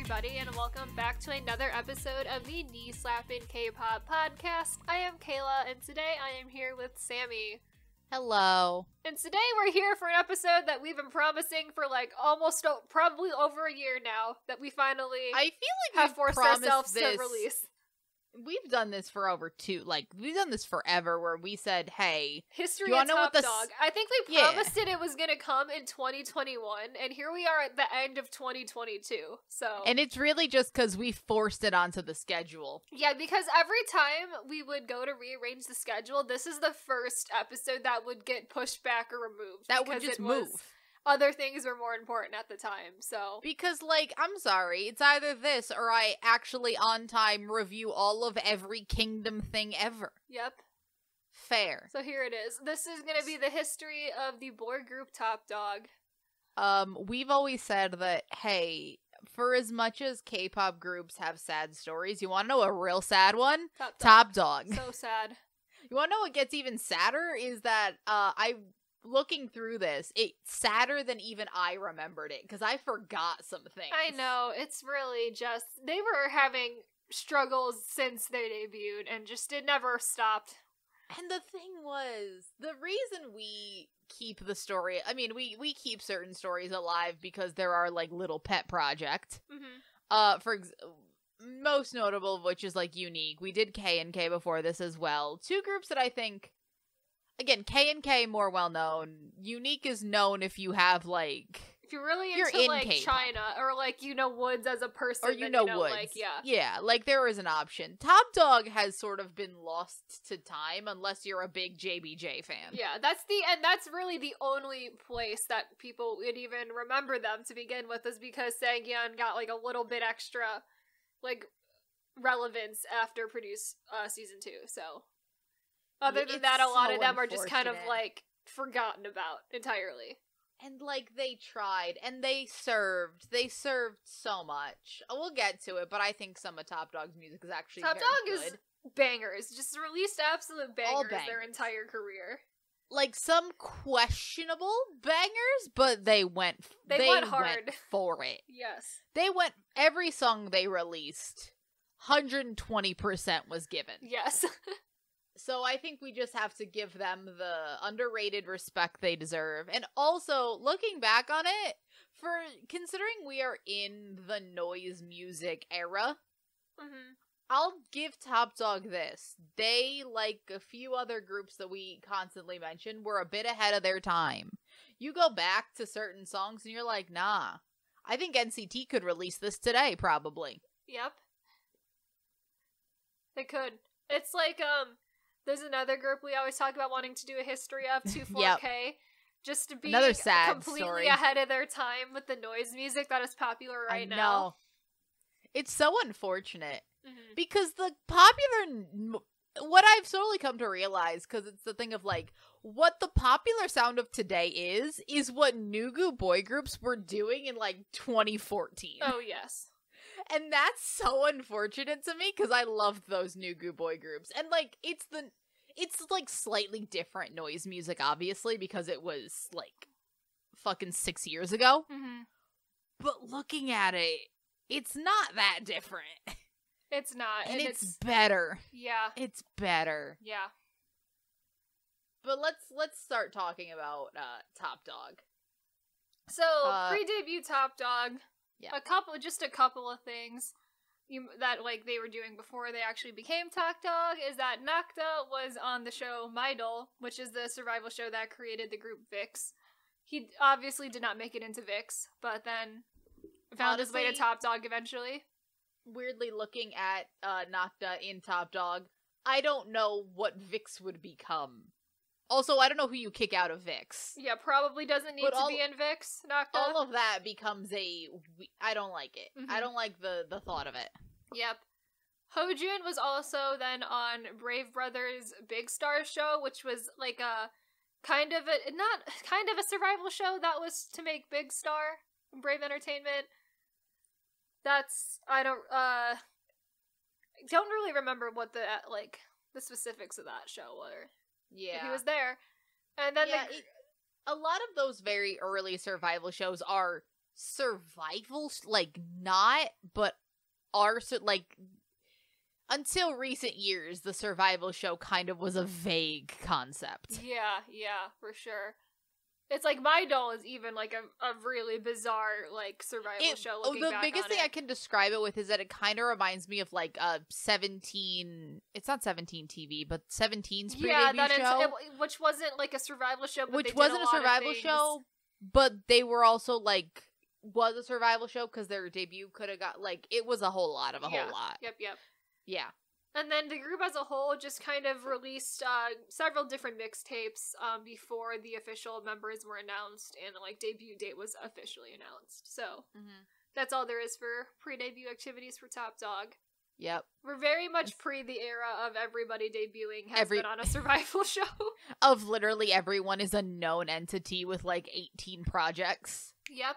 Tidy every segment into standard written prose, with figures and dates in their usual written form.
everybody, and welcome back to another episode of the Knee Slapping K-Pop podcast. I am Kayla, and today I am here with Sammy. Hello. And today we're here for an episode that we've been promising for probably over a year now, that we finally I feel like have forced ourselves to release. We've done this for we've done this forever, where we said, hey, History of Topp Dogg. I think we promised it was going to come in 2021, and here we are at the end of 2022, so. And it's really just because we forced it onto the schedule. Yeah, because every time we would go to rearrange the schedule, this is the first episode that would get pushed back or removed. That would just move. Other things were more important at the time, so. Because, I'm sorry, it's either this or I actually on time review all of every Kingdom thing ever. Yep. Fair. So here it is. This is gonna be the history of the boy group Topp Dogg. We've always said that, hey, for as much as K-pop groups have sad stories, you want to know a real sad one? Topp Dogg. So sad. You want to know what gets even sadder? Is that, looking through this, it's sadder than even I remembered it, because I forgot some things. I know, it's really just, they were having struggles since they debuted, and it never stopped. And the thing was, the reason we keep the story, we keep certain stories alive because they're our, little pet project. Mm-hmm. Most notable of which is, Unique. We did K&K before this as well. Two groups that I think, again, K&K more well known. Unique is known if you have if you're really you're into in K-pop. China, or Woods as a person, or you know Woods. yeah, there is an option. Topp Dogg has sort of been lost to time unless you're a big JBJ fan. Yeah, that's really the only place that people would even remember them to begin with, is because Sangyeon got a little bit extra relevance after Produce season 2. So other than that, a lot of them are just kind of forgotten about entirely. And they tried, and they served so much. We'll get to it, but I think some of Topp Dogg's music is actually Topp very Dogg good. Is bangers, just released absolute bangers their entire career. Some questionable bangers, but they went hard. Went for it. Yes. Every song they released, 120% was given. Yes. So I think we just have to give them the underrated respect they deserve. And also, looking back on it, for considering we are in the noise music era, I'll give Topp Dogg this. They, like a few other groups that we constantly mention, were a bit ahead of their time. You go back to certain songs and you're like, nah, I think NCT could release this today, probably. Yep. They could. It's there's another group we always talk about wanting to do a history of, 24K. Yep. Just to be another sad completely story. Ahead of their time with the noise music that is popular right now. It's so unfortunate. Because the popular... What I've slowly come to realize, because it's the thing of, what the popular sound of today is what Nugu boy groups were doing in, 2014. Oh, yes. And that's so unfortunate to me, because I loved those Nugu boy groups. And, it's slightly different noise music, obviously, because it was, fucking 6 years ago. But looking at it, it's not that different. It's not. And it's better. Yeah. It's better. Yeah. But let's start talking about Topp Dogg. So, pre-debut Topp Dogg... Yeah. A couple of things that they were doing before they actually became Topp Dogg is that Nakta was on the show My Idol, which is the survival show that created the group VIX. He obviously did not make it into VIX, but then found his way to Topp Dogg eventually. Weirdly, looking at Nakta in Topp Dogg, I don't know what VIX would become. Also, I don't know who you kick out of VIX. Yeah, probably doesn't need to be in VIX, Nakta. All of that becomes I don't like it. I don't like the thought of it. Yep. Hojun was also then on Brave Brothers' Big Star show, which was a kind of a survival show that was to make Big Star Brave Entertainment. I don't really remember what the specifics of that show were. Yeah. He was there. And then a lot of those very early survival shows are survival, like, not, but are, like, until recent years, the survival show kind of was a vague concept. Yeah, for sure. It's like My Doll is even like a really bizarre like survival show looking back on it. The biggest thing I can describe it with is that it kind of reminds me of like 17. It's not 17 TV, but 17's pre-debut show, which wasn't like a survival show, but which wasn't a survival show, but they were also like was a survival show because their debut could have got like it was a whole lot of a whole lot. Yep. Yeah. And then the group as a whole just kind of released several different mixtapes before the official members were announced and like debut date was officially announced. So that's all there is for pre-debut activities for Topp Dogg. Yep. We're very much pre the era of everybody debuting has been on a survival show. Of literally everyone is a known entity with like 18 projects. Yep.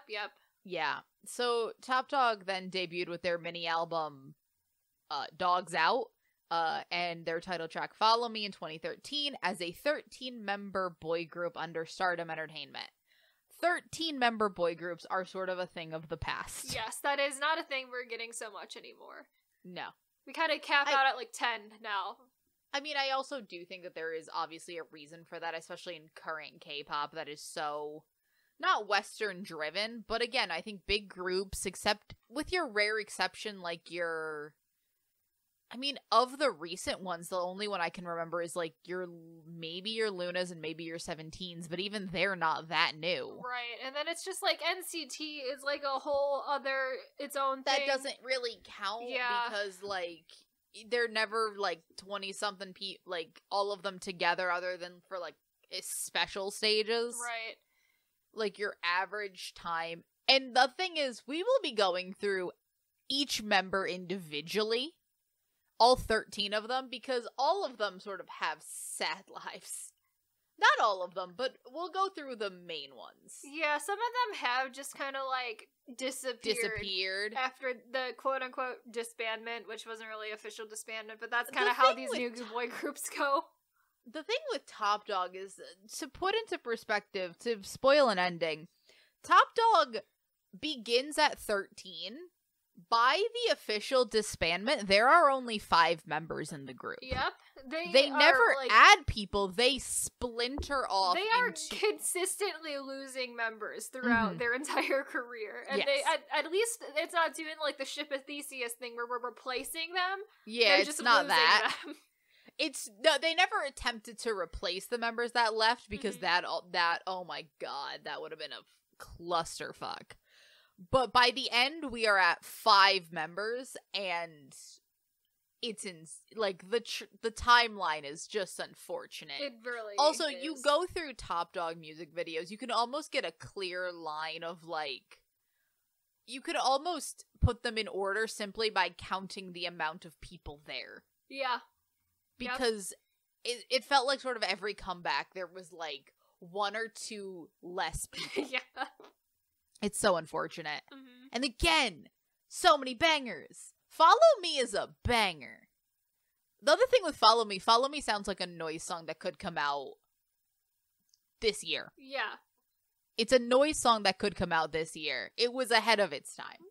Yeah. So Topp Dogg then debuted with their mini album Dogs Out. And their title track Follow Me in 2013 as a 13-member boy group under Stardom Entertainment. 13-member boy groups are sort of a thing of the past. Yes, that is not a thing we're getting so much anymore. No. We kind of cap out at like 10 now. I mean, I also do think that there is obviously a reason for that, especially in current K-pop that is so not Western driven, but again, I think big groups, except with your rare exception like of the recent ones, the only one I can remember is, like, maybe your Lunas and maybe your 17s, but even they're not that new. Right, and then it's just, like, NCT is, like, a whole other, its own thing. That doesn't really count because, like, they're never, like, 20-something like, all of them together other than for, like, special stages. Right. Like, your average time. And the thing is, we will be going through each member individually. All 13 of them, because all of them sort of have sad lives. Not all of them, but we'll go through the main ones. Yeah, some of them have just kind of, like, disappeared. After the quote-unquote disbandment, which wasn't really official disbandment, but that's kind of how these new boy groups go. The thing with Topp Dogg is, to put into perspective, to spoil an ending, Topp Dogg begins at 13. By the official disbandment, there are only 5 members in the group. Yep. They never add people. They splinter off. They are consistently losing members throughout their entire career. And they, at least, it's not doing like the Ship of Theseus thing where we're replacing them. Yeah, it's just not that. They never attempted to replace the members that left because that, oh my god, that would have been a clusterfuck. But by the end, we are at 5 members, and it's like the timeline is just unfortunate. It really also, is. You go through Topp Dogg music videos, you can almost get a clear line of like, you could almost put them in order simply by counting the amount of people there. Yeah. Because it felt like sort of every comeback there was like 1 or 2 less people. Yeah. It's so unfortunate. And again, so many bangers. Follow Me is a banger. The other thing with Follow Me sounds like a noise song that could come out this year. Yeah. It's a noise song that could come out this year. It was ahead of its time.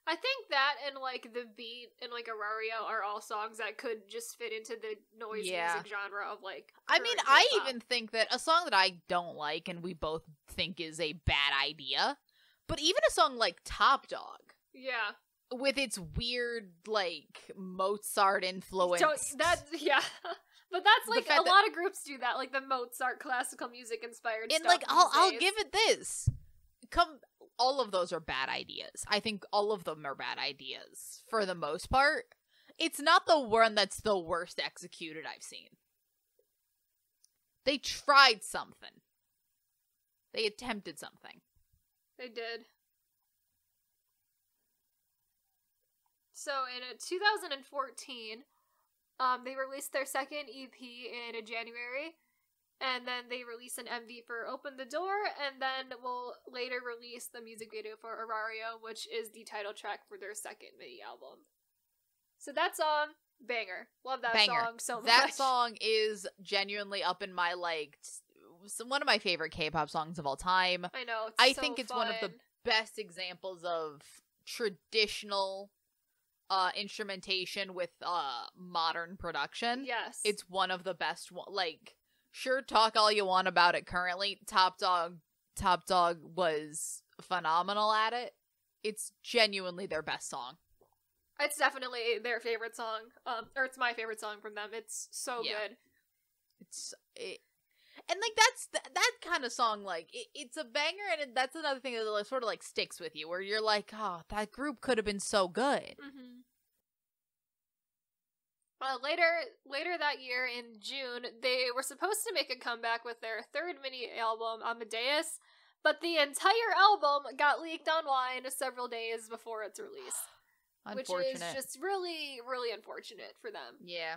I think that and, like, The Beat and, like, Arario are all songs that could just fit into the noise music genre of, like, I mean, I even think that a song that I don't like and we both think is a bad idea, but even a song like Topp Dogg. Yeah. With its weird, like, Mozart influence. Yeah. But that's, like, a lot of groups do that, like, the Mozart classical music inspired stuff. And, like, I'll give it this. All of those are bad ideas. I think all of them are bad ideas, for the most part. It's not the one that's the worst executed I've seen. They tried something. They attempted something. They did. So in 2014, they released their second EP in January, and then they released an MV for Open the Door, and then will later release the music video for Arario, which is the title track for their second mini album. So that song, banger. Love that song so much. That song is genuinely up in my, like, one of my favorite K-pop songs of all time. I know. I think it's one of the best examples of traditional instrumentation with modern production. Yes. It's one of the best like, sure, talk all you want about it currently. Topp Dogg was phenomenal at it. It's genuinely their best song. It's definitely their favorite song. Or it's my favorite song from them. It's so good. And like that kind of song, like it's a banger, and that's another thing that sort of like sticks with you, where you're like, oh, that group could have been so good. Mm-hmm. Later that year in June, they were supposed to make a comeback with their third mini album, Amadeus, but the entire album got leaked online several days before its release. Which is just really, really unfortunate for them. Yeah.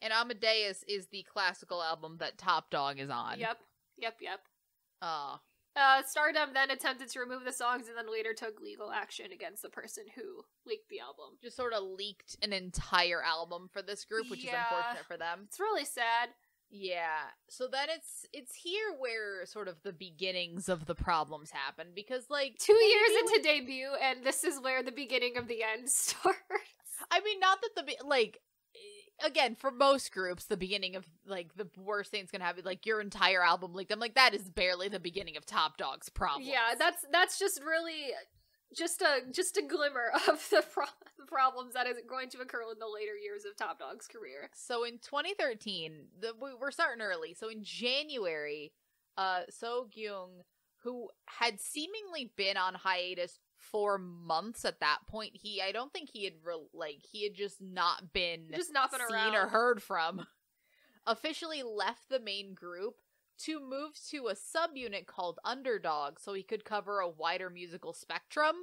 And Amadeus is the classical album that Topp Dogg is on. Yep. Stardom then attempted to remove the songs and then later took legal action against the person who leaked the album. Just sort of leaked an entire album for this group, which is unfortunate for them. It's really sad. Yeah. So then it's here where sort of the beginnings of the problems happen, because like 2 years into debut, and this is where the beginning of the end starts. I mean, not that again, for most groups, the beginning of like the worst thing's gonna happen, like your entire album leaked. I'm like, that is barely the beginning of Topp Dogg's problem. Yeah, that's just really just a glimmer of the problems that is going to occur in the later years of Topp Dogg's career. So in 2013, we're starting early. So in January, So Gyung, who had seemingly been on hiatus for months at that point, I don't think he had just not been seen around or heard from, officially left the main group to move to a subunit called Underdog so he could cover a wider musical spectrum.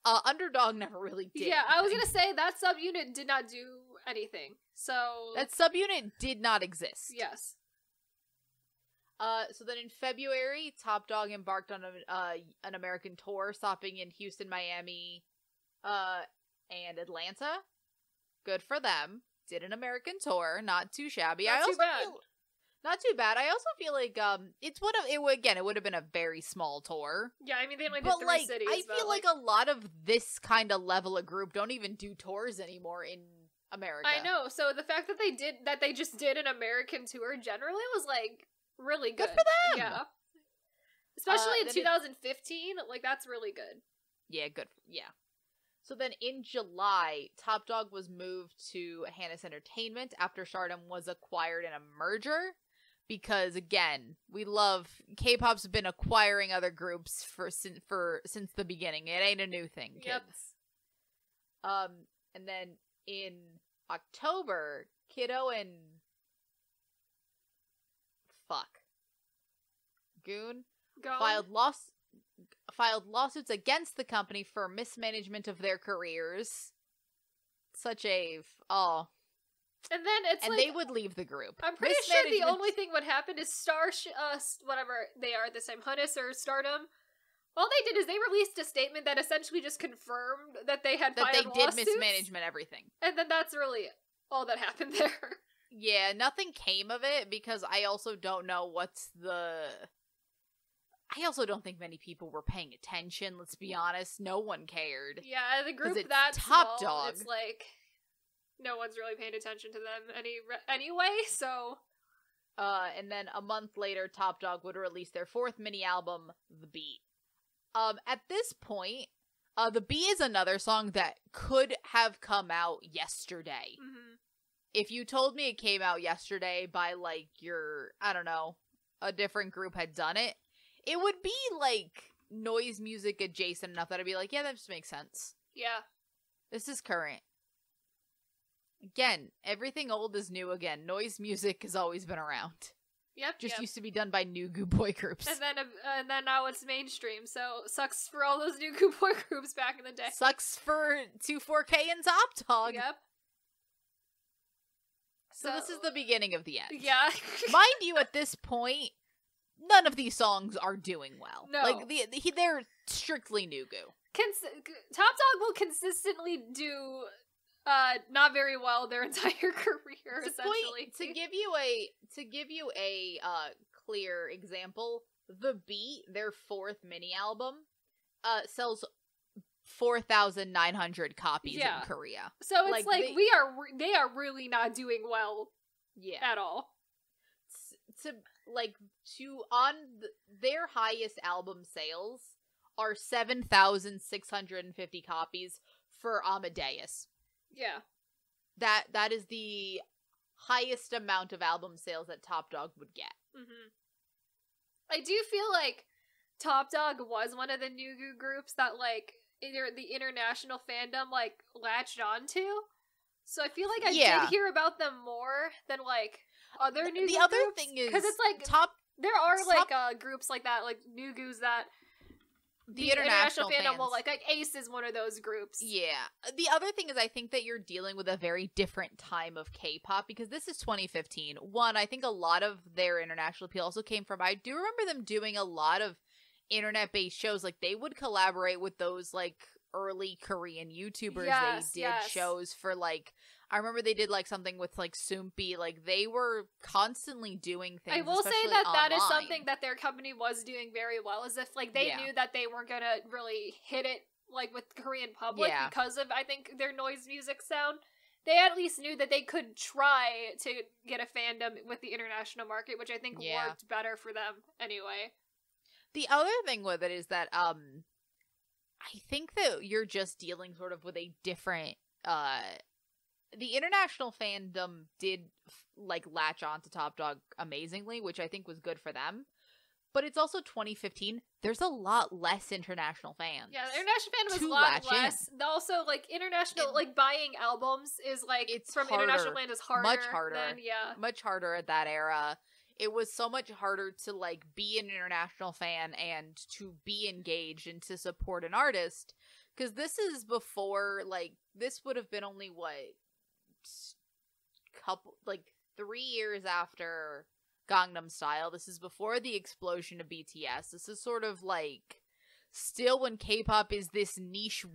Underdog never really did. Yeah, I was gonna say that subunit did not do anything. So that subunit did not exist. Yes. So then in February, Topp Dogg embarked on an American tour, stopping in Houston, Miami, and Atlanta. Good for them. Did an American tour, not too shabby. Not too bad. Not too bad. I also feel like it would have been a very small tour. Yeah, I mean they only did 3 cities. I feel like a lot of this kind of level of group don't even do tours anymore in America. I know. So the fact that they just did an American tour generally was like really good. Good for them. Yeah. Especially in 2015, like that's really good. Yeah, good. Yeah. So then in July, Topp Dogg was moved to Hannes Entertainment after Stardom was acquired in a merger. Because again, we love K-pop's been acquiring other groups since the beginning. It ain't a new thing, kids. Yep. And then in October, Kiddo and Goon filed lawsuits against the company for mismanagement of their careers. And then they would leave the group. I'm pretty sure the only thing what happened is whatever they are this time, Hannes or Stardom. All they did is they released a statement that essentially just confirmed that they had filed lawsuits. That they did mismanagement everything. And then that's really all that happened there. Yeah, nothing came of it because I also don't know I also don't think many people were paying attention, let's be honest. No one cared. Yeah, the group it's that Topp small, Dogg. it's like no one's really paying attention to them anyway, so and then a month later, Topp Dogg would release their 4th mini album, The Beat. At this point, The Beat is another song that could have come out yesterday. Mm-hmm. If you told me it came out yesterday by, like, a different group had done it, it would be, like, noise music adjacent enough that I'd be like, yeah, that just makes sense. Yeah. This is current. Again, everything old is new again. Noise music has always been around. Yep. Just used to be done by new goo boy groups. And then now it's mainstream, so sucks for all those new goo boy groups back in the day. Sucks for 24K and Topp Dogg. Yep. So this is the beginning of the end. Yeah. Mind you, at this point, none of these songs are doing well. No. Like, they're strictly new goo. Topp Dogg will consistently do not very well their entire career, essentially. To give you a clear example, The Beat, their 4th mini album, sells 4,900 copies in Korea. So it's like they are really not doing well at all. Their highest album sales are 7,650 copies for Amadeus. Yeah. That is the highest amount of album sales that Topp Dogg would get. Mm-hmm. I do feel like Topp Dogg was one of the Nugu groups that, like, the international fandom, like, latched onto. So I feel like I did hear about them more than, like, other Nugu groups. The other thing is, because it's like there are groups like that, like Nugus that the international fandom will like Ace is one of those groups. Yeah. The other thing is I think that you're dealing with a very different time of K-pop because this is 2015. One, I think a lot of their international appeal also came from, I do remember them doing a lot of internet-based shows. Like, they would collaborate with those, like, early Korean YouTubers. They did shows for, like, I remember they did, like, something with, like, Soompi. Like, they were constantly doing things. I will say that that is something that their company was doing very well, as if, like, they knew that they weren't gonna really hit it, like, with the Korean public because of, I think, their noise music sound. They at least knew that they could try to get a fandom with the international market, which I think worked better for them anyway. The other thing with it is that, I think that you're just dealing sort of with a different, the international fandom did, like, latch on to Topp Dogg amazingly, which I think was good for them. But it's also 2015. There's a lot less international fans. Yeah, the international fandom was a lot less. Also, like, international, like, buying albums is, like, it's from harder. International land is harder. Much harder. Much harder at that era. It was so much harder to, like, be an international fan and to be engaged and to support an artist. Because this is before, like, this would have been only, 3 years after Gangnam Style. This is before the explosion of BTS. This is sort of, like, still when K-pop is this niche,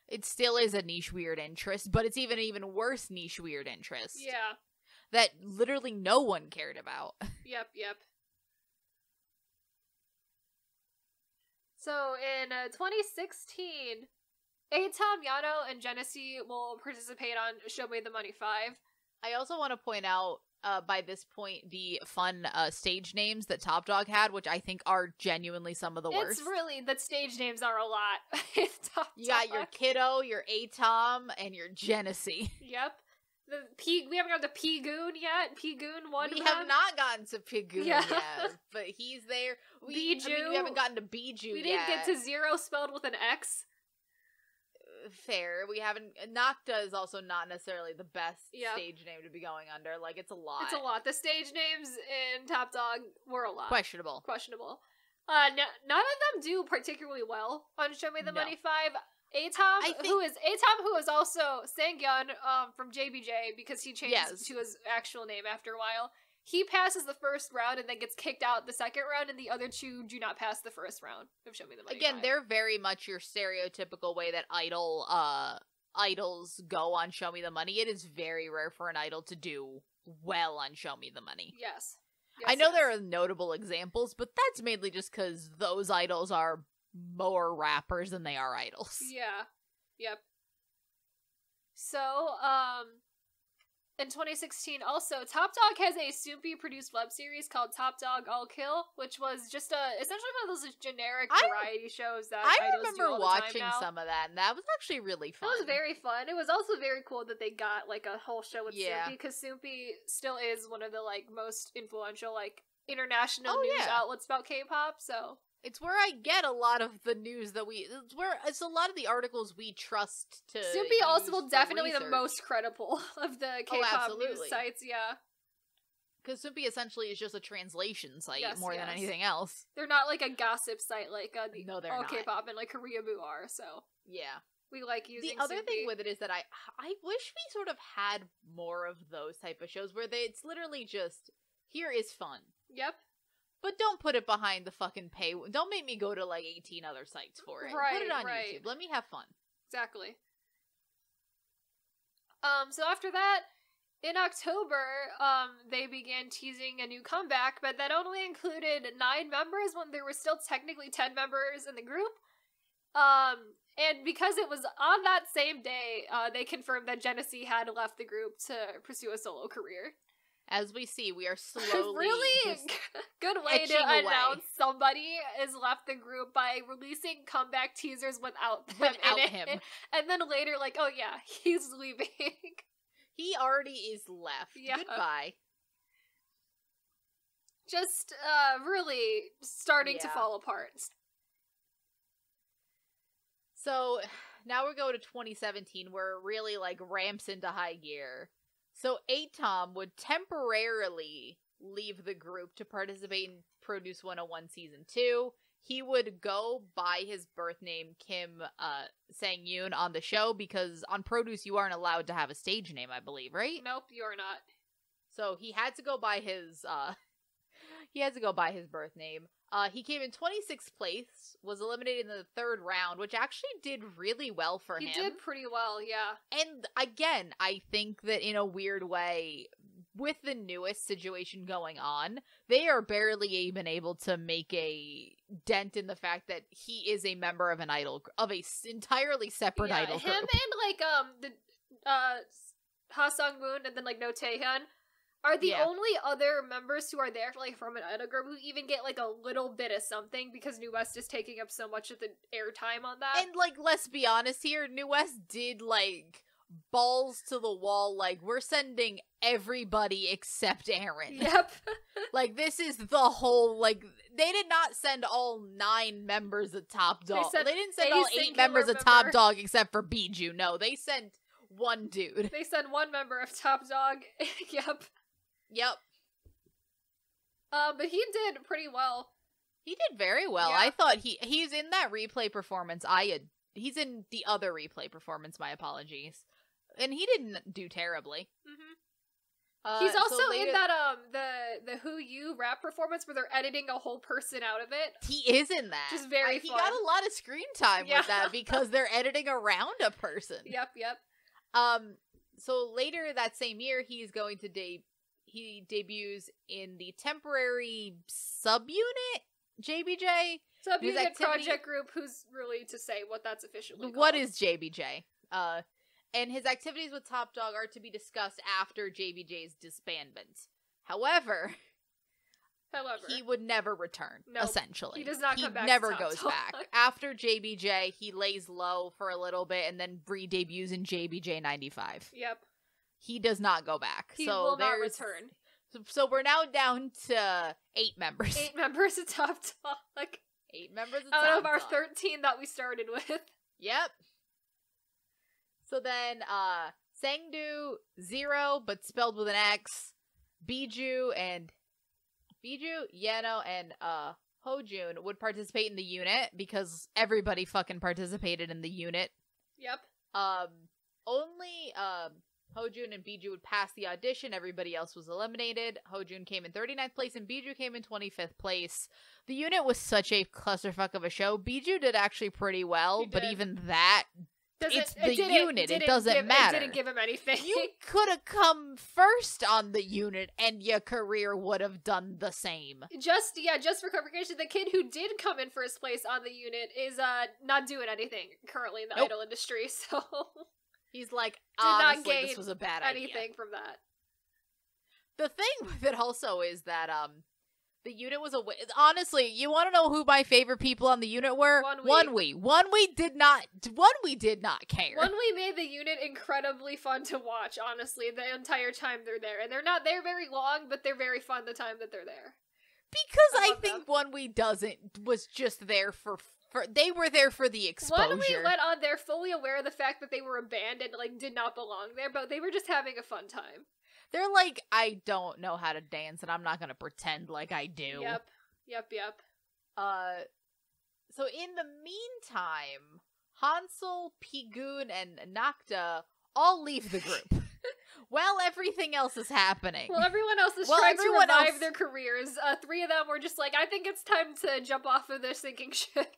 it still is a niche weird interest, but it's even worse niche weird interest. Yeah. That literally no one cared about. Yep. So in 2016, Atom, Yano, and Genesee will participate on Show Me the Money 5. I also want to point out, by this point, the fun stage names that Topp Dogg had, which I think are genuinely some of the worst. It's really, the stage names are a lot. You got your Kiddo, your Atom, and your Genesee. Yep. We haven't gotten to P-Goon yet. P-Goon 1. We have not gotten to P-Goon yet, but he's there. We haven't gotten to Bijou yet. We didn't get to Zero spelled with an X. Fair. We haven't. Nocta is also not necessarily the best stage name to be going under. Like, it's a lot. It's a lot. The stage names in Topp Dogg were a lot. Questionable. None of them do particularly well on Show Me the Money 5. Atom, who is also Sangyeon from JBJ, because he changed to his actual name after a while. He passes the first round and then gets kicked out the second round, and the other two do not pass the first round of Show Me the Money. Again, they're very much your stereotypical way that idols go on Show Me the Money. It is very rare for an idol to do well on Show Me the Money. Yes. I know there are notable examples, but that's mainly just because those idols are more rappers than they are idols. Yeah. Yep. So, in 2016, also, Topp Dogg has a Soompi-produced web series called Topp Dogg All Kill, which was just essentially one of those generic variety shows that I idols remember do all watching the time now. some of that, and that was actually really fun. It was very fun. It was also very cool that they got, like, a whole show with Soompi, because Soompi still is one of the, like, most influential, like, international news outlets about K-pop, so... It's where I get a lot of the news that it's a lot of the articles we trust to Soompi also definitely the most credible of the K-pop news sites, Because Soompi essentially is just a translation site more than anything else. They're not like a gossip site like no, they're not. K-pop and like Koreaboo are, so. Yeah. We like using The other Soompi. thing with it is that I wish we sort of had more of those type of shows where it's literally just, here is fun. Yep. But don't put it behind the fucking pay. Don't make me go to like 18 other sites for it. Right, put it on YouTube. Let me have fun. Exactly. So after that, in October, they began teasing a new comeback, but that only included 9 members when there were still technically 10 members in the group. And because it was on that same day, they confirmed that Genesee had left the group to pursue a solo career. As we see, we are slowly really good way to announce somebody has left the group by releasing comeback teasers without him. And then later, like, oh yeah, he's leaving. He already is left. Yeah. Goodbye. Just really starting to fall apart. So now we're going to 2017, where it really like ramps into high gear. So Atom would temporarily leave the group to participate in Produce 101 Season 2. He would go by his birth name, Kim Sang-yoon, on the show, because on Produce you aren't allowed to have a stage name, I believe, right? Nope, you're not. So he had to go by his birth name. He came in 26th place, was eliminated in the third round, which actually did really well for him. He did pretty well, yeah. And again, I think that in a weird way, with the newest situation going on, they are barely even able to make a dent in the fact that he is a member of an idol, of a entirely separate idol group. Him and Ha Sung-moon and then like No Taehyun are the only other members who are there like from an idol group who even get like a little bit of something, because New West is taking up so much of the airtime on that. And like, let's be honest here, New West did like balls to the wall, like, we're sending everybody except Aaron. Yep. Like, this is the whole, like, they did not send all 9 members of Topp Dogg. They didn't send all 8 members of Topp Dogg except for Biju. No, they sent one dude. They sent one member of Topp Dogg. Yep. But he did pretty well. He did very well. Yeah. I thought he's in that replay performance. He's in the other replay performance, my apologies. And he didn't do terribly. Mm-hmm. He's also in that, the Who You rap performance where they're editing a whole person out of it. He is in that. Which is very fun. He got a lot of screen time with that because they're editing around a person. Yep. So later that same year, he's going to he debuts in the temporary subunit JBJ. Subunit project group, who's really to say what that's officially called. What is JBJ? And his activities with Topp Dogg are to be discussed after JBJ's disbandment. However, he would never return, essentially. He does not come back. He never goes back. After JBJ, he lays low for a little bit and then re-debuts in JBJ 95. Yep. He does not go back. He will not return. So we're now down to 8 members. 8 members of Topp Dogg. 8 members of Topp Dogg. Out of our 13 that we started with. Yep. So then, Sangdu, 0, but spelled with an X. Biju, Yeno, and Hojun would participate in the unit because everybody fucking participated in the unit. Yep. Only Hojun and Biju would pass the audition. Everybody else was eliminated. Hojun came in 39th place and Biju came in 25th place. The unit was such a clusterfuck of a show. Biju did actually pretty well, but even that, it's the unit. It doesn't matter. It didn't give him anything. You could have come first on the unit and your career would have done the same. Just for clarification, the kid who did come in first place on the unit is not doing anything currently in the idol industry, so... He's like, honestly, this was a bad idea. Anything from that. The thing with it also is that, the unit was honestly, you want to know who my favorite people on the unit were? One We did not care. One We made the unit incredibly fun to watch, honestly, the entire time they're there. And they're not there very long, but they're very fun the time that they're there. Because I think One We was just there for they were there for the exposure. One We went on there fully aware of the fact that they were a band and, did not belong there, but they were just having a fun time. They're like, I don't know how to dance, and I'm not gonna pretend like I do. Yep. So in the meantime, Hansel, Pigun, and Nakta all leave the group. While everything else is happening. Well, everyone else is trying to revive their careers. 3 of them were just like, I think it's time to jump off of this sinking ship.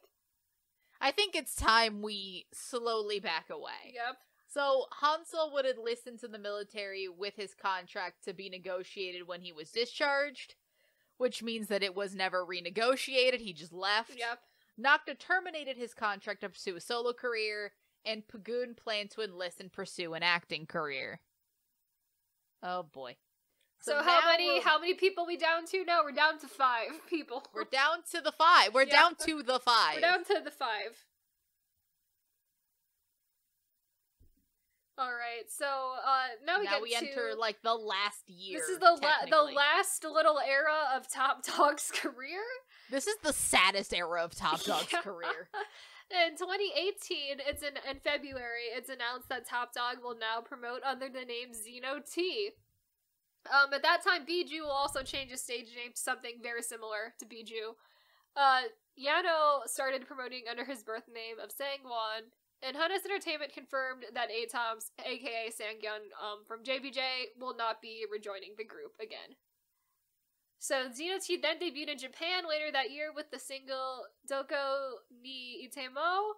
I think it's time we slowly back away. Yep. So, Hansel would enlist into the military with his contract to be negotiated when he was discharged, which means that it was never renegotiated, he just left. Yep. Nocta terminated his contract to pursue a solo career, and Pagoon planned to enlist and pursue an acting career. Oh boy. So how many people we down to now? We're down to 5 people. We're down to the 5. We're down to the 5. We're down to the 5. All right, so now we enter like the last year. This is the last little era of Topp Dogg's career. This is the saddest era of Topp Dogg's career. In 2018, in February, it's announced that Topp Dogg will now promote under the name Zeno T. At that time, Bijou will also change his stage name to something very similar to Bijou. Yano started promoting under his birth name of Sangwon. And Hannes Entertainment confirmed that Atoms, aka Sangyeon, from JBJ, will not be rejoining the group again. So Zeno T then debuted in Japan later that year with the single Doko ni Itemo.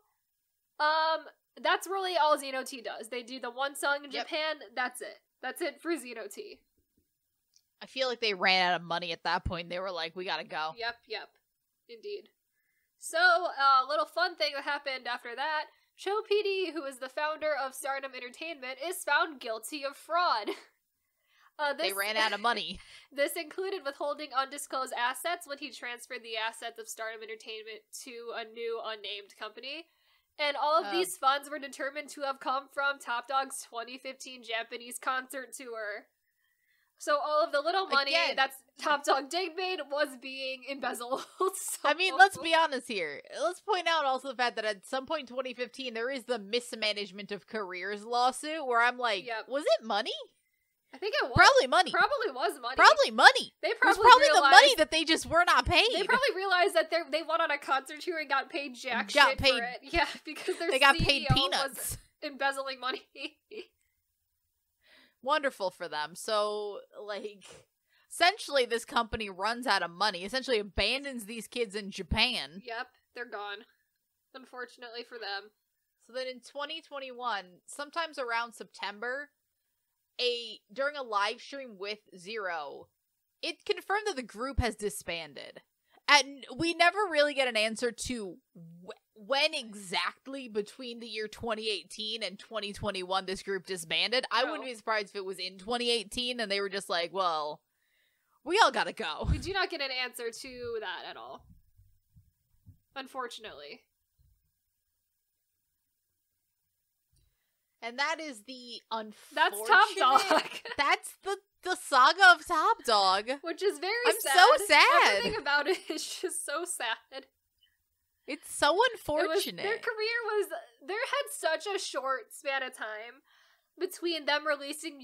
That's really all Zeno T does. They do the one song in Japan, that's it. That's it for Zeno T. I feel like they ran out of money at that point. They were like, we gotta go. Yep. Indeed. So, a little fun thing that happened after that. Cho PD, who is the founder of Stardom Entertainment, is found guilty of fraud. They ran out of money. This included withholding undisclosed assets when he transferred the assets of Stardom Entertainment to a new unnamed company. And all of these funds were determined to have come from Topp Dogg's 2015 Japanese concert tour. So all of the little money that Topp Dogg made was being embezzled. I mean, let's be honest here. Let's point out also the fact that at some point in 2015, there is the mismanagement of careers lawsuit where I'm like, was it money? I think it was. Probably money. Probably was money. Probably money. They probably realized, the money that they just were not paid. They probably realized that they went on a concert tour and got paid shit for it. Yeah, because they got paid peanuts. Was embezzling money. Wonderful for them. So, like, essentially this company runs out of money, essentially abandons these kids in Japan. Yep, they're gone. Unfortunately for them. So then in 2021, sometimes around September, during a live stream with Zero, it confirmed that the group has disbanded. And we never really get an answer to when exactly between the year 2018 and 2021 this group disbanded. I wouldn't be surprised if it was in 2018 and they were just like, well, we all gotta go. We do not get an answer to that at all. Unfortunately. And that is the unfortunate... That's Topp Dogg. That's the saga of Topp Dogg. Which is very sad. I'm so sad. Everything about it is just so sad. It's so unfortunate. Their career was... There had such a short span of time between them releasing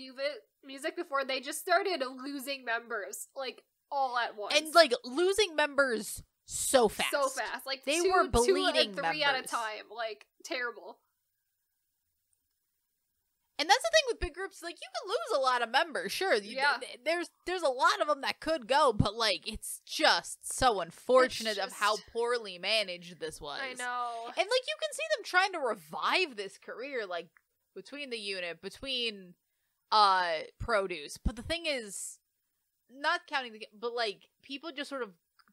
music before they just started losing members, like, all at once. And, like, losing members so fast. So fast. Like, they were bleeding 2 and 3 members. at a time. Like, terrible. And that's the thing with big groups, like, you can lose a lot of members, sure. There's a lot of them that could go, but, like, it's just so unfortunate of how poorly managed this was. I know. And, like, you can see them trying to revive this career, like, between the unit, between, Produce. But the thing is, not counting but, like, people just sort of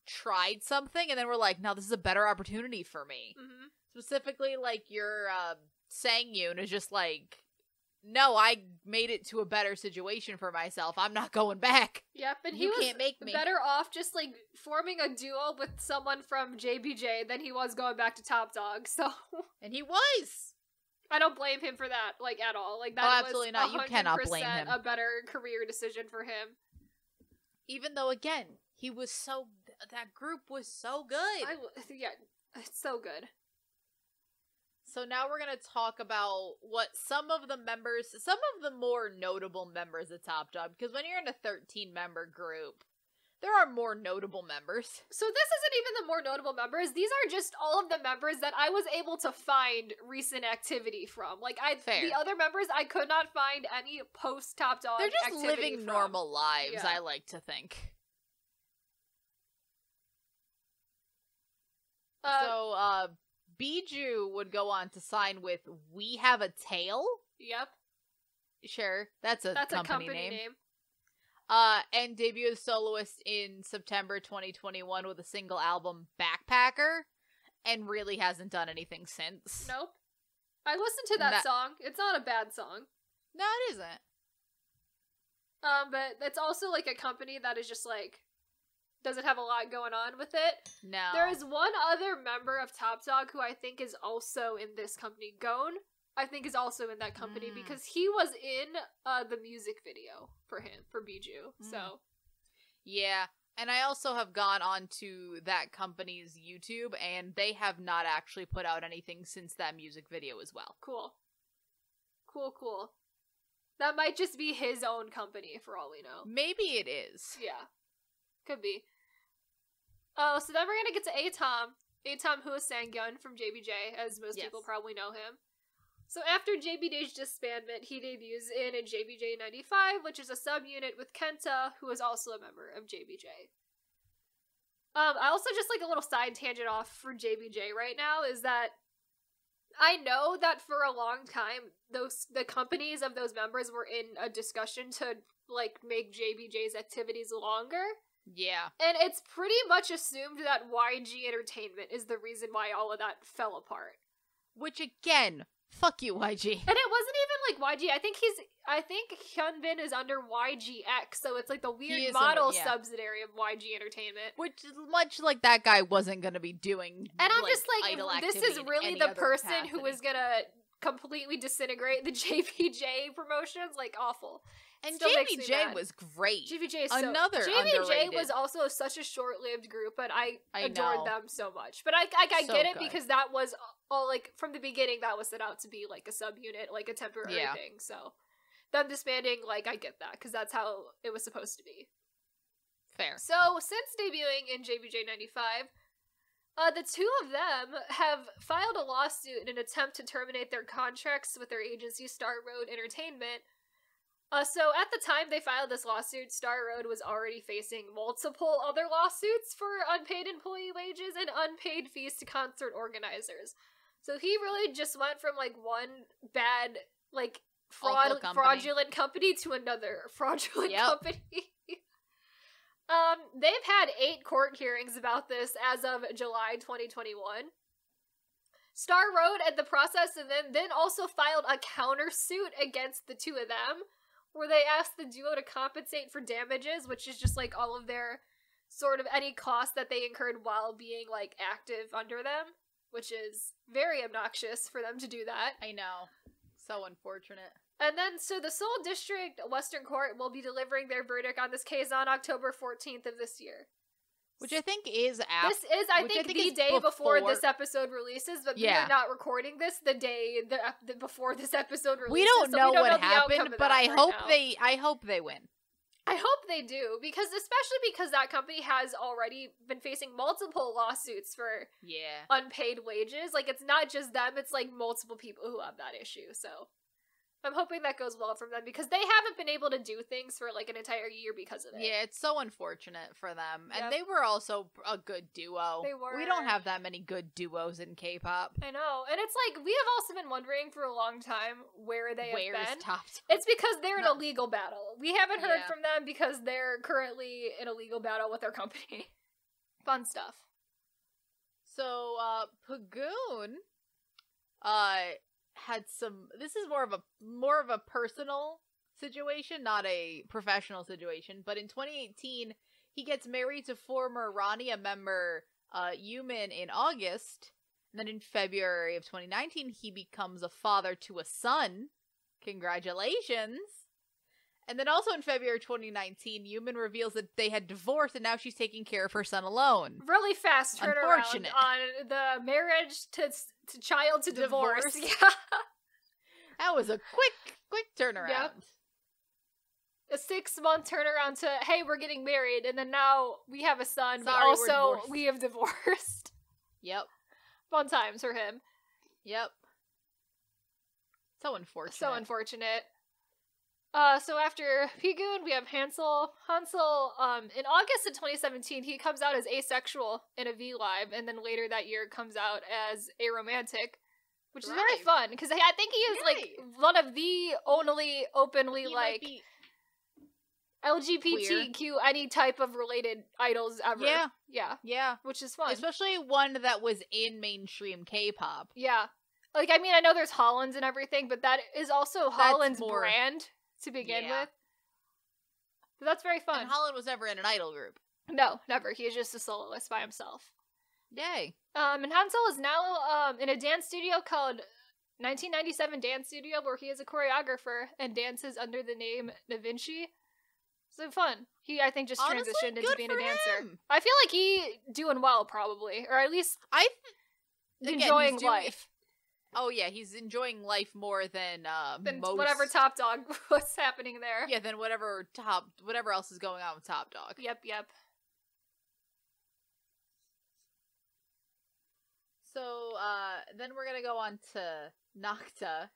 tried something and then were like, no, this is a better opportunity for me. Mm-hmm. Specifically, like, your, Sangyun is just like, no, I made it to a better situation for myself. I'm not going back. Yep, and he can't make me. Better off just, like, forming a duo with someone from JBJ than he was going back to Topp Dogg, so... And he was! I don't blame him for that, like, at all. Like, that absolutely not. You cannot blame him. a better career decision for him. Even though, again, he was so... That group was so good! Yeah, it's so good. So now we're going to talk about what some of the more notable members of Topp Dogg, because when you're in a 13-member group, there are more notable members. So this isn't even the more notable members. These are just all of the members that I was able to find recent activity from. Like, the other members, I could not find any post-Topp Dogg activity. They're just living normal lives, I like to think. Bijou would go on to sign with We Have a Tail. Yep. Sure, that's a company name. And debut as soloist in September 2021 with a single album, Backpacker. and really hasn't done anything since. Nope. I listened to that song. It's not a bad song. No, it isn't. But it's also like a company that is just like doesn't have a lot going on with it. No. There is one other member of Topp Dogg who I think is also in this company. Gon, I think, is also in that company because he was in the music video for Bijou. So yeah, and I also have gone on to that company's YouTube, and they have not actually put out anything since that music video as well. Cool. That might just be his own company for all we know. Maybe it is. Yeah. Could be. Oh, so then we're gonna get to Atom, who is Sang-yeon from JBJ, as most people probably know him. So after JBJ's disbandment, he debuts in JBJ 95, which is a subunit with Kenta, who is also a member of JBJ. I also just like a little side tangent off for JBJ right now is that I know that for a long time, the companies of those members were in a discussion to like make JBJ's activities longer. Yeah. And it's pretty much assumed that YG Entertainment is the reason why all of that fell apart. Which again, fuck you, YG. And it wasn't even like YG. I think Hyunbin is under YGX, so it's like the weird model subsidiary of YG Entertainment. Which, much like that guy wasn't gonna be doing. And I'm just like, this is really the person who is gonna completely disintegrate the JBJ promotions? Like, awful. And JBJ was great. JBJ is JBJ was also such a short-lived group, but I adored them so much. But I get it because that was all like from the beginning. That was set out to be like a subunit, like a temporary thing. So them disbanding, like I get that because that's how it was supposed to be. Fair. So since debuting in JBJ 95. The two of them have filed a lawsuit in an attempt to terminate their contracts with their agency, Star Road Entertainment. So at the time they filed this lawsuit, Star Road was already facing multiple other lawsuits for unpaid employee wages and unpaid fees to concert organizers. So he really just went from like one bad, like fraudulent company to another fraudulent company. They've had 8 court hearings about this as of July 2021. Star Road at the process and then also filed a countersuit against the two of them, where they asked the duo to compensate for damages, which is just like all of their sort of any cost that they incurred while being like active under them, which is very obnoxious for them to do that. I know. So unfortunate. And then, so the Seoul District Western Court will be delivering their verdict on this case on October 14th of this year. Which I think is after. This is, I think the day before this episode releases, but we are not recording this the day before this episode releases. We don't know what happened, but I hope they win. I hope they do, especially because that company has already been facing multiple lawsuits for unpaid wages. Like, it's not just them, it's like multiple people who have that issue, so I'm hoping that goes well for them, because they haven't been able to do things for like an entire year because of it. Yeah, it's so unfortunate for them. And they were also a good duo. They were. We don't have that many good duos in K-pop. I know. And it's like, we have also been wondering for a long time where they have been. Topp Dogg? It's because they're in a legal battle. We haven't heard from them because they're currently in a legal battle with their company. Fun stuff. So, Pagoon, had some. This is more of a personal situation, not a professional situation. But in 2018, he gets married to former Rania member Yumin in August, and then in February of 2019, he becomes a father to a son. Congratulations! And then also in February 2019, Yumin reveals that they had divorced, and now she's taking care of her son alone. Really fast turnaround on the marriage to child to divorce. Yeah. That was a quick turnaround. Yep. A 6-month turnaround to, hey, we're getting married, and then now we have a son, but also we have divorced. Yep. Fun times for him. Yep. So unfortunate. So unfortunate. So after Pagoon, we have Hansel. Hansel, in August of 2017, he comes out as asexual in a V-Live, and then later that year comes out as aromantic, which is very fun, because I think he is, like, one of the only openly, LGBTQ, any type of related idols ever. Yeah. Yeah. Yeah. Which is fun. Especially one that was in mainstream K-pop. Yeah. Like, I mean, I know there's Holland's and everything, but that is also Holland's brand to begin with. But that's very fun. And Holland was never in an idol group. No, never. He is just a soloist by himself. Yay. And Hansel is now in a dance studio called 1997 Dance Studio, where he is a choreographer and dances under the name Da Vinci. So fun. He, I think, just transitioned into being a dancer. Him. I feel like he doing well, probably, or at least enjoying life. Oh yeah, he's enjoying life more than most... whatever Topp Dogg was happening there. Yeah, than whatever else is going on with Topp Dogg. Yep. So, then we're gonna go on to Nakta,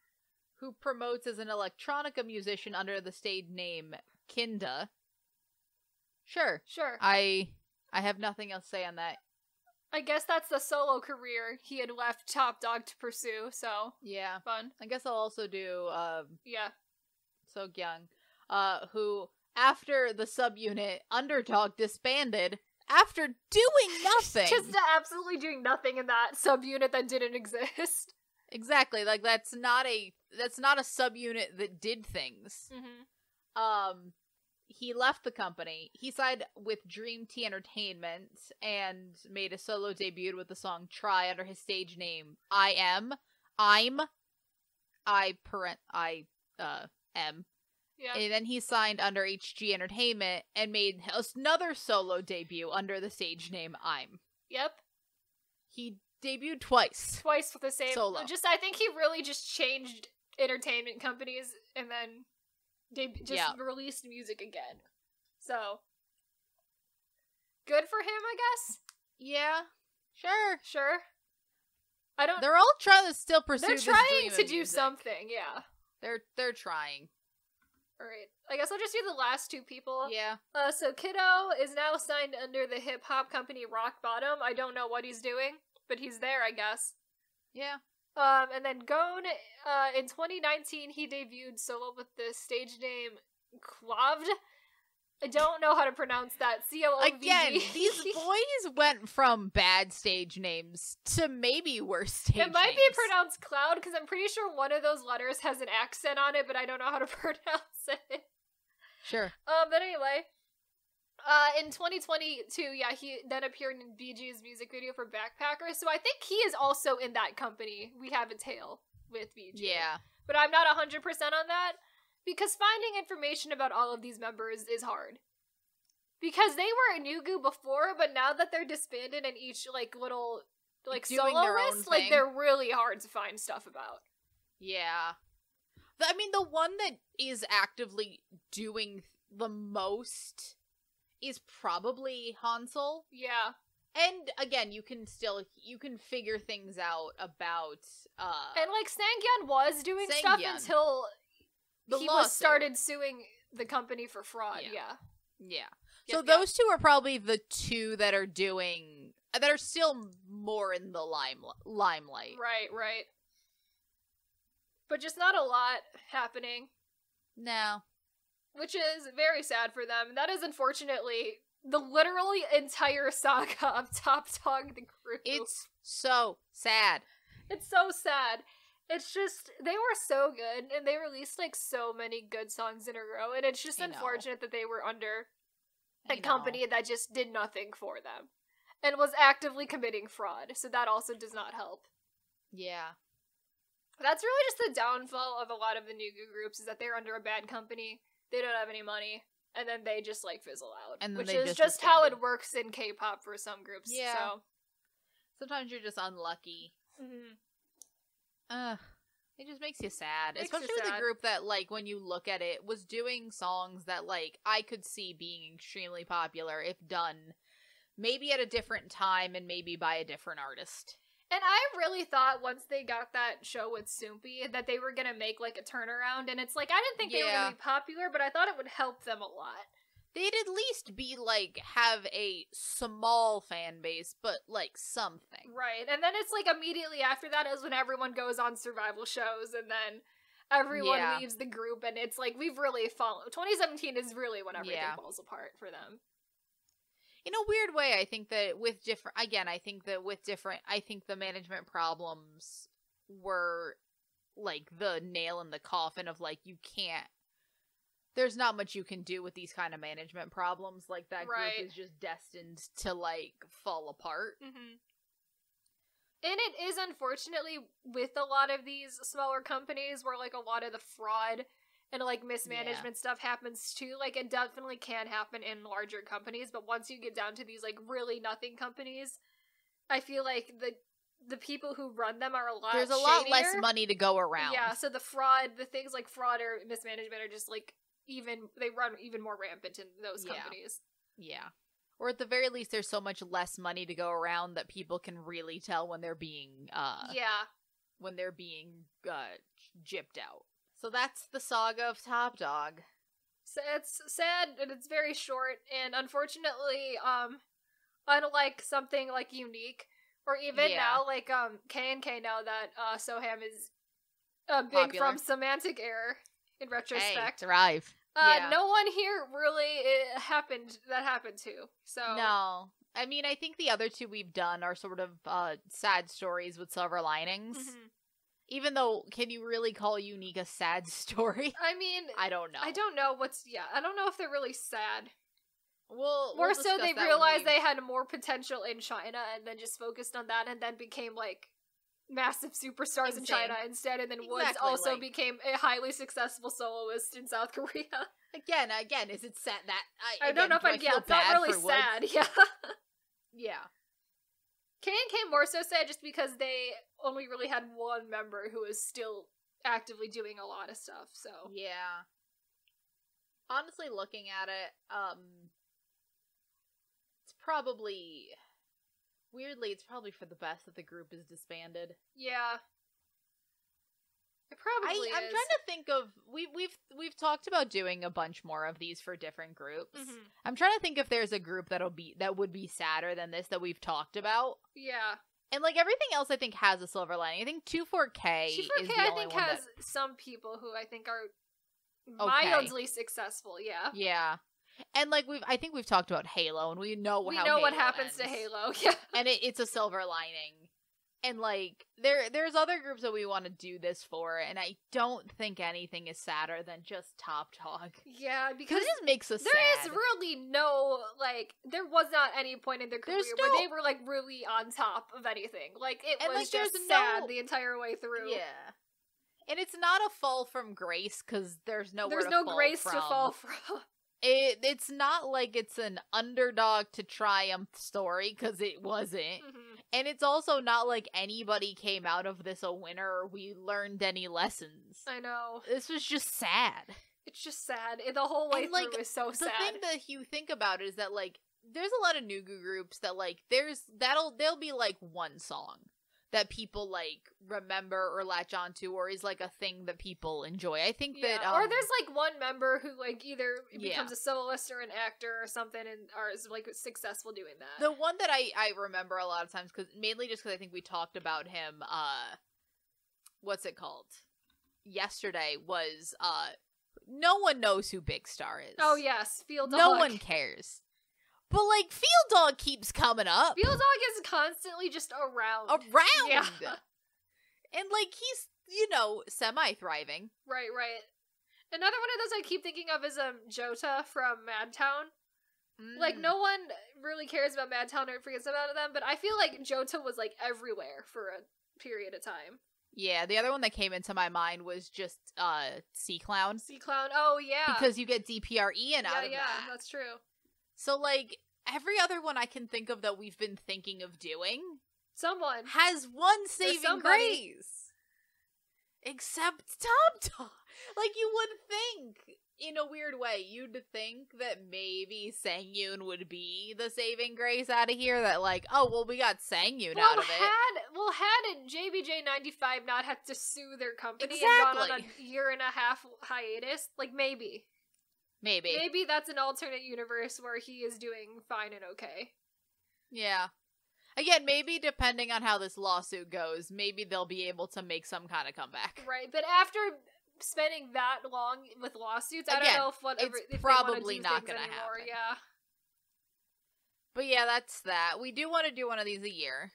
who promotes as an electronica musician under the stage name Kinda. Sure. I have nothing else to say on that. I guess that's the solo career he had left Topp Dogg to pursue, so... Yeah. Fun. I guess I'll also do, Seokyoung, who, after the subunit Underdog disbanded, after doing nothing! Just absolutely doing nothing in that subunit that didn't exist. Exactly, like, that's not a subunit that did things. Mm-hmm. He left the company. He signed with Dream Tea Entertainment and made a solo debut with the song Try under his stage name I'm. Yeah. And then he signed under HG Entertainment and made another solo debut under the stage name I'm. Yep. He debuted twice. Twice with the same solo. I think he really just changed entertainment companies and then released music again. So, good for him, I guess. Yeah, sure. They're all trying to still pursue. They're trying to do something. Yeah, they're trying. All right, I guess I'll just do the last two people. Yeah. So Kiddo is now signed under the hip hop company Rock Bottom. I don't know what he's doing, but he's there, I guess. Yeah. And then Gon, in 2019, he debuted solo with the stage name Quavd. I don't know how to pronounce that. Coovd. Again, these boys went from bad stage names to maybe worse stage names. It might be pronounced Cloud, because I'm pretty sure one of those letters has an accent on it, but I don't know how to pronounce it. Sure. But anyway, in 2022, he then appeared in BG's music video for Backpackers, so I think he is also in that company. We have a tale with BG. Yeah. But I'm not 100% on that, because finding information about all of these members is hard. Because they were a new goo before, but now that they're disbanded and each, little, soloist, they're really hard to find stuff about. Yeah. I mean, the one that is actively doing the most is probably Hansel. Yeah. And again, you can figure things out about and Sangyeon was doing stuff until he started suing the company for fraud. Yeah. So those two are probably the two that are still more in the limelight. Right. But just not a lot happening. No. Which is very sad for them. That is unfortunately the literally entire saga of Topp Dogg the group. It's so sad. It's so sad. It's just, they were so good, and they released, so many good songs in a row, and it's just unfortunate that they were under a company that just did nothing for them, and was actively committing fraud, so that also does not help. Yeah. That's really just the downfall of a lot of the new groups, is that they're under a bad company, they don't have any money, and then they just, fizzle out. And which is just how it works in K-pop for some groups, yeah. So. Sometimes you're just unlucky. Mm-hmm. It just makes you sad. Especially with a group that, when you look at it, was doing songs that, I could see being extremely popular if done maybe at a different time and maybe by a different artist. And I really thought once they got that show with Soompi that they were gonna make, a turnaround, and it's I didn't think they were gonna be popular, but I thought it would help them a lot. They'd at least be, have a small fan base, but, something. Right, and then it's, immediately after that is when everyone goes on survival shows, and then everyone leaves the group, and it's like, we've really fallen. 2017 is really when everything falls apart for them. In a weird way, I think that with different, I think the management problems were, like, the nail in the coffin of, like, there's not much you can do with these kind of management problems. Like, that group is just destined to, like, fall apart. Mm-hmm. And it is, unfortunately, with a lot of these smaller companies where, like, a lot of the fraud and, like, mismanagement stuff happens too. Like, it definitely can happen in larger companies, but once you get down to these, like, really nothing companies, I feel like the people who run them are a lot There's a shadier. lot less money to go around. Yeah, so the things like fraud or mismanagement are just, like, they run even more rampant in those companies. Yeah. Or at the very least, there's so much less money to go around that people can really tell when they're being, gypped out. So that's the saga of Topp Dogg. So it's sad, and it's very short, and unfortunately, unlike something like Unique, or even now, like, K&K, now that, Soham is big popular from Semantic Error, in retrospect. Hey, thrive. No one here really happened to, so. No. I mean, I think the other two we've done are sort of, sad stories with silver linings. Mm-hmm. Even though, can you really call Unique a sad story? I mean, I don't know. I don't know I don't know if they're really sad. We'll so they realized they had more potential in China and then just focused on that and then became, like, massive superstars in China instead, and then Woods also became a highly successful soloist in South Korea. Again, is it sad that I don't know if it's not really sad. Woods? Yeah. K&K more so sad just because they only really had one member who is still actively doing a lot of stuff, so. Yeah. Honestly, looking at it, it's probably for the best that the group is disbanded. Yeah. It probably is. I'm trying to think of we've talked about doing a bunch more of these for different groups. Mm-hmm. I'm trying to think if there's a group that would be sadder than this that we've talked about. Yeah. And, like, everything else I think has a silver lining. I think 24K is the only one has some people who I think are mildly successful, yeah. Yeah. And, like, I think we've talked about Halo, and we know what happens to Halo, yeah. And it's a silver lining. And, like, there's other groups that we want to do this for, and I don't think anything is sadder than just Topp Dogg. Yeah, because it just makes us sad. There is really no, like, there was not any point in their career where they were, like, really on top of anything. Like, it was just sad the entire way through. Yeah. And it's not a fall from grace, because there's no grace to fall from. It's not like it's an underdog to triumph story, because it wasn't. Mm-hmm. And it's also not like anybody came out of this a winner or we learned any lessons. I know. This was just sad. It's just sad. The whole way through is so sad. The thing that you think about is that, like, there's a lot of Nugu groups that, like, there'll be, like, one song that people, like, remember or latch onto, or is, like, a thing that people enjoy. I think that or there's, like, one member who, like, either becomes a soloist or an actor or something, and is, like, successful doing that. The one that I remember a lot of times, mainly just because I think we talked about him, what's it called? Yesterday, was, no one knows who Big Star is. Oh, yes, Field Dog. No one cares. But, like, Field Dog keeps coming up. Field Dog is constantly just around. Yeah. And, like, he's, semi-thriving. Right. Another one of those I keep thinking of is Jota from Madtown. Like, no one really cares about Madtown or forgets about them, but I feel like Jota was, like, everywhere for a period of time. Yeah, the other one that came into my mind was just C-Clown. C-Clown, oh, yeah. Because you get DPRE and out of that. Yeah, that's true. So, like, every other one I can think of that we've been thinking of doing, someone has one saving grace. Except Topp Dogg. Like, you would think, in a weird way, you'd think that maybe Sangyun would be the saving grace out of here. That, like, oh, well, we got Sangyun out of it. Had JBJ95 not had to sue their company and gone on a year and a half hiatus, like, maybe that's an alternate universe where he is doing fine and okay. Yeah. Again, maybe depending on how this lawsuit goes, maybe they'll be able to make some kind of comeback. Right, but after spending that long with lawsuits. I don't know if probably not going to happen. Yeah. But yeah, that's that. We do want to do one of these a year.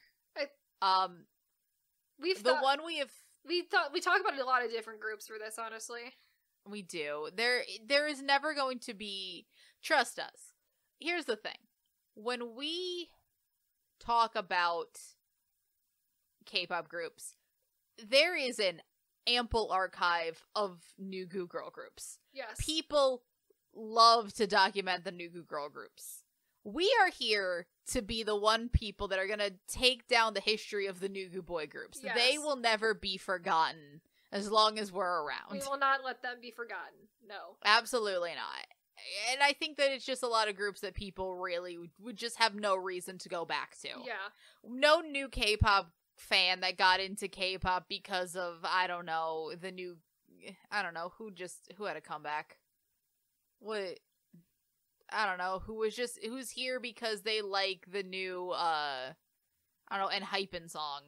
We talk about a lot of different groups for this, honestly. We do. There is never going to be, trust us. Here's the thing. When we talk about K-pop groups, there is an ample archive of new goo girl groups. Yes. People love to document the new goo girl groups. We are here to be the one people that are going to take down the history of the new goo boy groups. Yes. They will never be forgotten as long as we're around. We will not let them be forgotten. No. Absolutely not. And I think that it's just a lot of groups that people really would just have no reason to go back to. Yeah. No new K-pop fan that got into K-pop because of, I don't know, who had a comeback. What? I don't know, who's here because they like the new, Hypen song.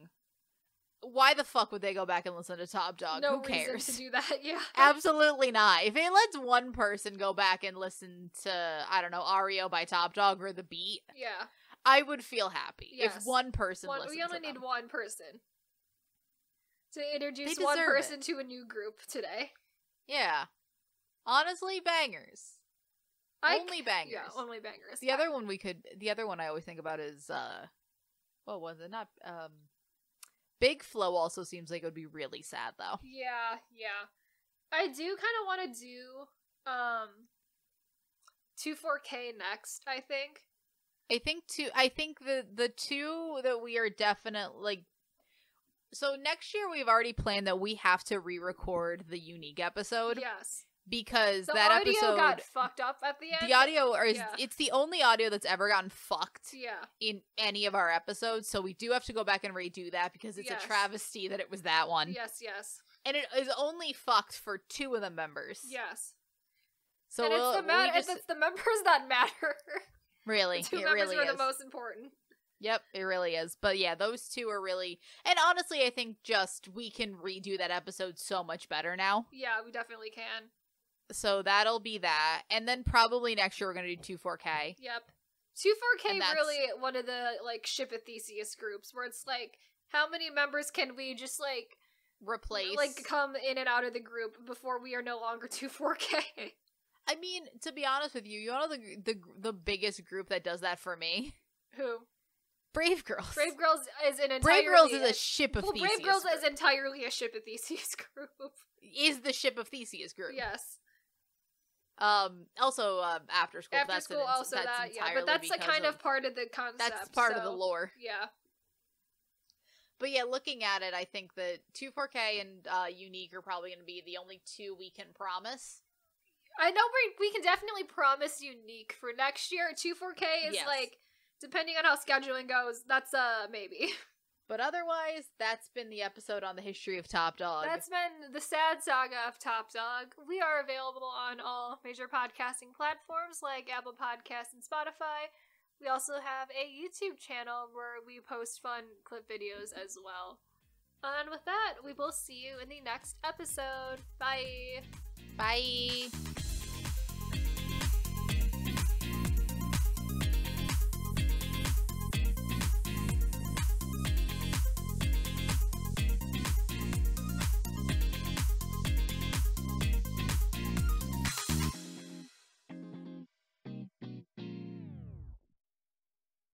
Why the fuck would they go back and listen to Topp Dogg? No Who cares? reason to do that, yeah. Absolutely not. If it lets one person go back and listen to, Ario by Topp Dogg or The Beat, yeah, I would feel happy. Yes. If one person listened to them. We only need one person to introduce one person to a new group today. Yeah. Honestly, bangers. Only bangers. Yeah, only bangers. The other one I always think about is, what was it? Not, Big Flow also seems like it would be really sad, though. Yeah. I do kind of want to do, 24K next, I think. I think the two that we are definitely, so next year we've already planned that we have to re-record the Unique episode. Yes. Because the that audio episode got fucked up at the end. The audio it's the only audio that's ever gotten fucked Yeah. in any of our episodes, so we do have to go back and redo that because it's a travesty that it was that one. Yes. And it is only fucked for 2 of the members. Yes. So and it's the members that matter. Really, the 2 it members really are is the most important. Yep, it really is. But yeah, those 2 are really, and honestly, I think just we can redo that episode so much better now. Yeah, we definitely can. So that'll be that. And then probably next year we're going to do 24K. Yep. 24K really one of the, ship-a-Theseus groups, where it's how many members can we just, replace? Come in and out of the group before we are no longer 24K? I mean, to be honest with you, you know the biggest group that does that for me? Who? Brave Girls. Brave Girls is an entirely... Brave Girls is a ship-a-Theseus Brave Girls group. is entirely a ship-a-Theseus group. Is the ship-a-Theseus group. Yes. Also, After School. After School also that, yeah. But that's a kind of part of the concept. That's part of the lore. Yeah. But yeah, looking at it, I think that 24K and Unique are probably going to be the only 2 we can promise. I know we can definitely promise Unique for next year. 24K is depending on how scheduling goes, that's a maybe. But otherwise, that's been the episode on the history of Topp Dogg. That's been the sad saga of Topp Dogg. We are available on all major podcasting platforms like Apple Podcasts and Spotify. We also have a YouTube channel where we post fun clip videos as well. And with that, we will see you in the next episode. Bye! Bye!